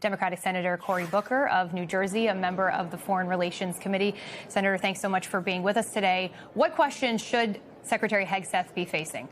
Democratic Senator Cory Booker of New Jersey, a member of the Foreign Relations Committee. Senator, thanks so much for being with us today. What questions should Secretary Hegseth be facing?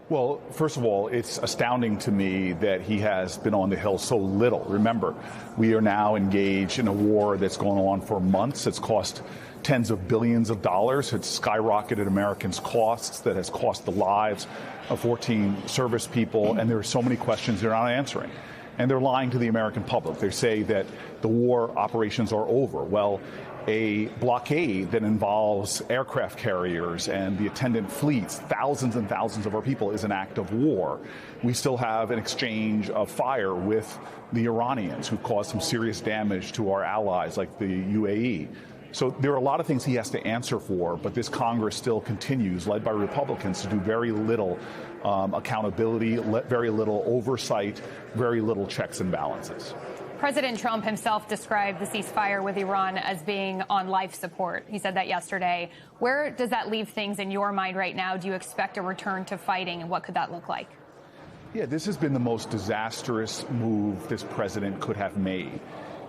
Well, first of all, it's astounding to me that he has been on the Hill so little. Remember, we are now engaged in a war that's going on for months. It's cost tens of billions of dollars. It's skyrocketed Americans' costs, that has cost the lives of 14 service people. And there are so many questions they're not answering. And they're lying to the American public. They say that the war operations are over. Well, a blockade that involves aircraft carriers and the attendant fleets, thousands and thousands of our people, is an act of war. We still have an exchange of fire with the Iranians, who caused some serious damage to our allies like the UAE. So there are a lot of things he has to answer for, but this Congress still continues, led by Republicans, to do very little accountability, very little oversight, very little checks and balances. President Trump himself described the ceasefire with Iran as being on life support. He said that yesterday. Where does that leave things in your mind right now? Do you expect a return to fighting, and what could that look like? Yeah, this has been the most disastrous move this president could have made.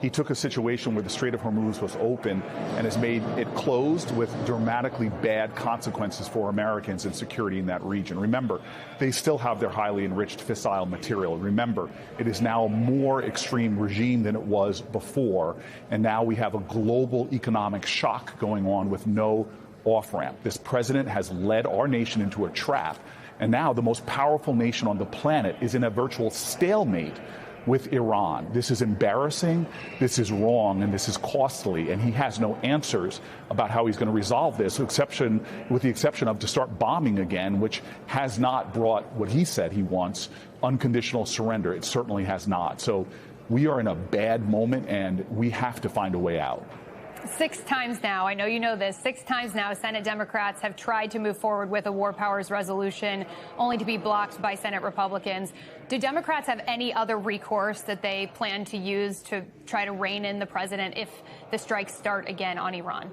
He took a situation where the Strait of Hormuz was open and has made it closed with dramatically bad consequences for Americans and security in that region. Remember, they still have their highly enriched fissile material. Remember, it is now a more extreme regime than it was before, and now we have a global economic shock going on with no off-ramp. This president has led our nation into a trap, and now the most powerful nation on the planet is in a virtual stalemate with Iran. This is embarrassing, this is wrong, and this is costly, and he has no answers about how he's going to resolve this, with the exception of to start bombing again, which has not brought what he said he wants, unconditional surrender. It certainly has not. So we are in a bad moment, and we have to find a way out. 6 times now, I know you know this, 6 times now Senate Democrats have tried to move forward with a war powers resolution, only to be blocked by Senate Republicans. Do Democrats have any other recourse that they plan to use to try to rein in the president if the strikes start again on Iran?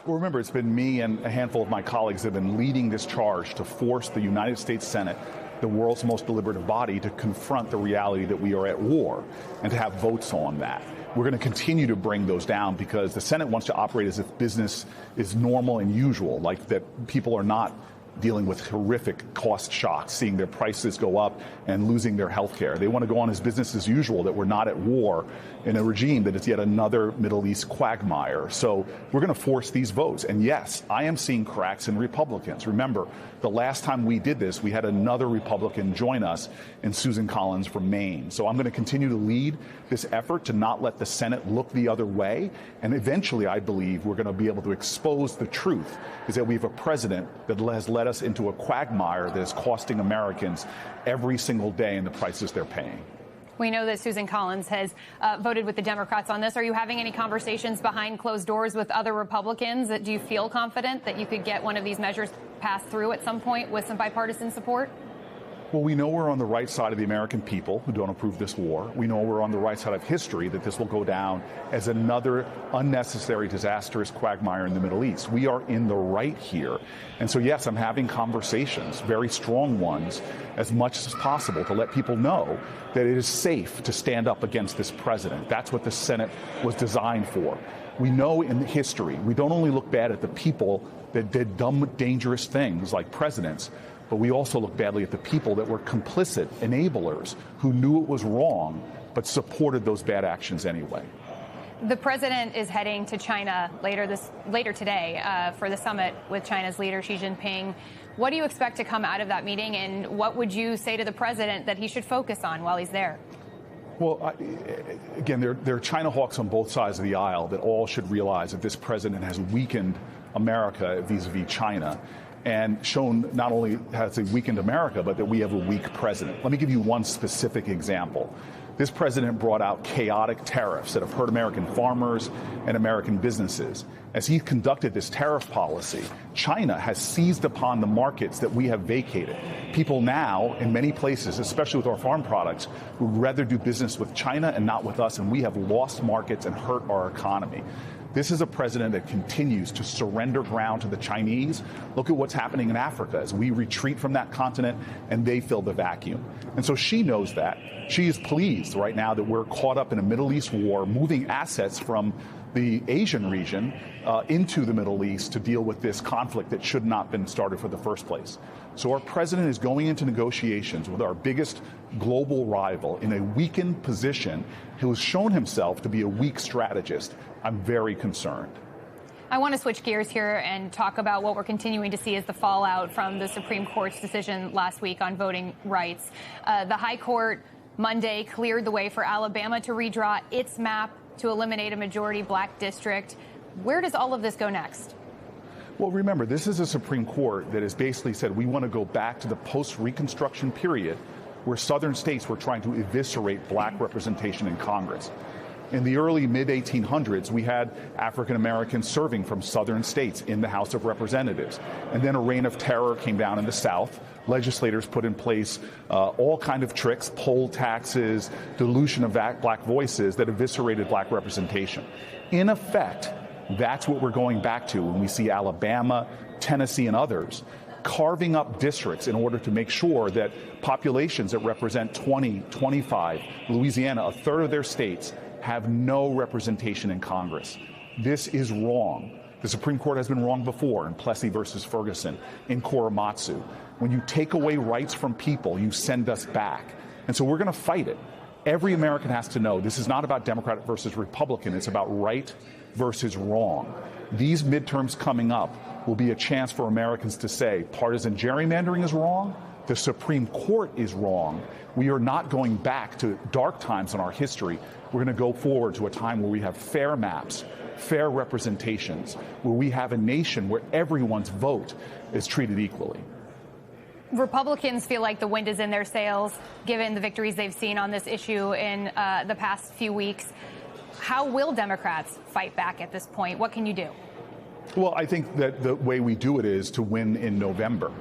Well, remember, it's been me and a handful of my colleagues that have been leading this charge to force the United States Senate, the world's most deliberative body, to confront the reality that we are at war and to have votes on that. We're going to continue to bring those down because the Senate wants to operate as if business is normal and usual, like that people are not dealing with horrific cost shocks, seeing their prices go up and losing their health care. They want to go on as business as usual, that we're not at war in a regime that is yet another Middle East quagmire. So we're going to force these votes. And yes, I am seeing cracks in Republicans. Remember, the last time we did this, we had another Republican join us in Susan Collins from Maine. So I'm going to continue to lead this effort to not let the Senate look the other way. And eventually, I believe, we're going to be able to expose the truth, is that we have a president that has led us into a quagmire that is costing Americans every single day in the prices they're paying. We know that Susan Collins has voted with the Democrats on this. Are you having any conversations behind closed doors with other Republicans? Do you feel confident that you could get one of these measures passed through at some point with some bipartisan support? Well, we know we're on the right side of the American people who don't approve this war. We know we're on the right side of history, that this will go down as another unnecessary, disastrous quagmire in the Middle East. We are in the right here. And so, yes, I'm having conversations, very strong ones, as much as possible to let people know that it is safe to stand up against this president. That's what the Senate was designed for. We know in history, we don't only look bad at the people that did dumb, dangerous things like presidents, but we also look badly at the people that were complicit, enablers, who knew it was wrong, but supported those bad actions anyway. The president is heading to China later today for the summit with China's leader, Xi Jinping. What do you expect to come out of that meeting, and what would you say to the president that he should focus on while he's there? Well, again, there are China hawks on both sides of the aisle that all should realize that this president has weakened America vis-a-vis China, and shown not only has he weakened America, but that we have a weak president. Let me give you one specific example. This president brought out chaotic tariffs that have hurt American farmers and American businesses. As he conducted this tariff policy, China has seized upon the markets that we have vacated. People now, in many places, especially with our farm products, would rather do business with China and not with us, and we have lost markets and hurt our economy. This is a president that continues to surrender ground to the Chinese. Look at what's happening in Africa as we retreat from that continent and they fill the vacuum. And so she knows that. She is pleased right now that we're caught up in a Middle East war, moving assets from the Asian region into the Middle East to deal with this conflict that should not have been started for the first place. So our president is going into negotiations with our biggest global rival in a weakened position who has shown himself to be a weak strategist. I'm very concerned. I want to switch gears here and talk about what we're continuing to see as the fallout from the Supreme Court's decision last week on voting rights. The High Court Monday cleared the way for Alabama to redraw its map to eliminate a majority black district. Where does all of this go next? Well, remember, this is a Supreme Court that has basically said we want to go back to the post-Reconstruction period where southern states were trying to eviscerate black representation in Congress. In the early mid-1800s, we had African Americans serving from southern states in the House of Representatives. And then a reign of terror came down in the South. Legislators put in place all kind of tricks, poll taxes, dilution of black voices that eviscerated black representation. In effect, that's what we're going back to when we see Alabama, Tennessee, and others carving up districts in order to make sure that populations that represent 20, 25, Louisiana, a third of their states, have no representation in Congress. This is wrong. The Supreme Court has been wrong before in Plessy versus Ferguson, in Korematsu. When you take away rights from people, you send us back. And so we're going to fight it. Every American has to know this is not about Democrat versus Republican. It's about right versus wrong. These midterms coming up will be a chance for Americans to say partisan gerrymandering is wrong. The Supreme Court is wrong. We are not going back to dark times in our history. We're going to go forward to a time where we have fair maps, fair representations, where we have a nation where everyone's vote is treated equally. Republicans feel like the wind is in their sails, given the victories they've seen on this issue in the past few weeks. How will Democrats fight back at this point? What can you do? Well, I think that the way we do it is to win in November.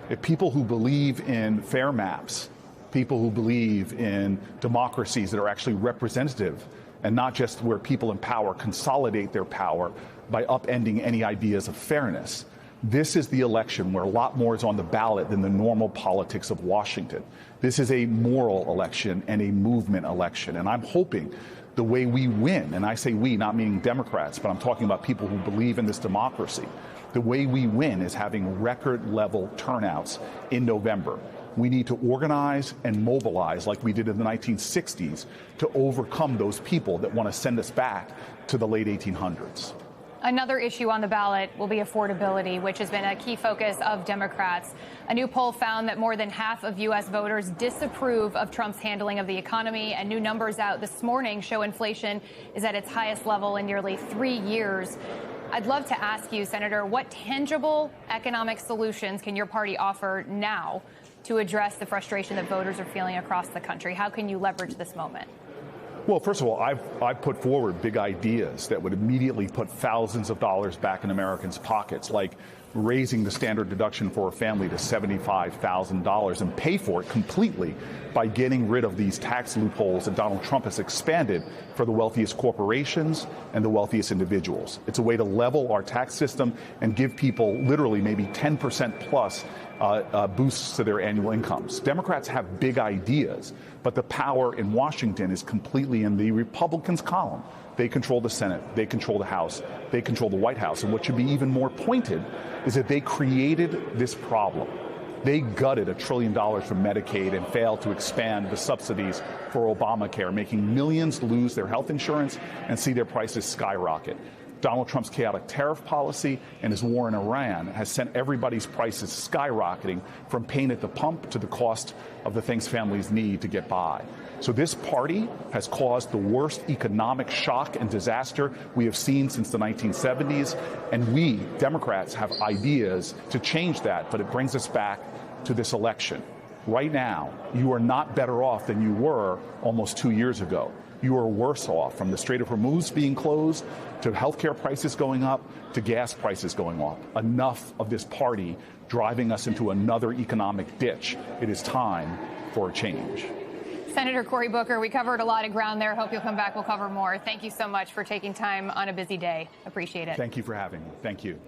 If people who believe in fair maps, people who believe in democracies that are actually representative and not just where people in power consolidate their power by upending any ideas of fairness, this is the election where a lot more is on the ballot than the normal politics of Washington. This is a moral election and a movement election. And I'm hoping the way we win, and I say we, not meaning Democrats, but I'm talking about people who believe in this democracy, the way we win is having record-level turnouts in November. We need to organize and mobilize like we did in the 1960s to overcome those people that want to send us back to the late 1800s. Another issue on the ballot will be affordability, which has been a key focus of Democrats. A new poll found that more than half of U.S. voters disapprove of Trump's handling of the economy, and new numbers out this morning show inflation is at its highest level in nearly 3 years. I'd love to ask you, Senator, what tangible economic solutions can your party offer now to address the frustration that voters are feeling across the country? How can you leverage this moment? Well, first of all, I've put forward big ideas that would immediately put thousands of dollars back in Americans' pockets, like raising the standard deduction for a family to $75,000 and pay for it completely by getting rid of these tax loopholes that Donald Trump has expanded for the wealthiest corporations and the wealthiest individuals. It's a way to level our tax system and give people literally maybe 10% plus boosts to their annual incomes. Democrats have big ideas, but the power in Washington is completely in the Republicans' column. They control the Senate, they control the House, they control the White House. And what should be even more pointed is that they created this problem. They gutted $1 trillion from Medicaid and failed to expand the subsidies for Obamacare, making millions lose their health insurance and see their prices skyrocket. Donald Trump's chaotic tariff policy and his war in Iran has sent everybody's prices skyrocketing from pain at the pump to the cost of the things families need to get by. So this party has caused the worst economic shock and disaster we have seen since the 1970s. And we, Democrats, have ideas to change that. But it brings us back to this election. Right now, you are not better off than you were almost 2 years ago. You are worse off, from the Strait of Hormuz being closed to healthcare prices going up to gas prices going up. Enough of this party driving us into another economic ditch. It is time for a change. Senator Cory Booker, we covered a lot of ground there. Hope you'll come back. We'll cover more. Thank you so much for taking time on a busy day. Appreciate it. Thank you for having me. Thank you.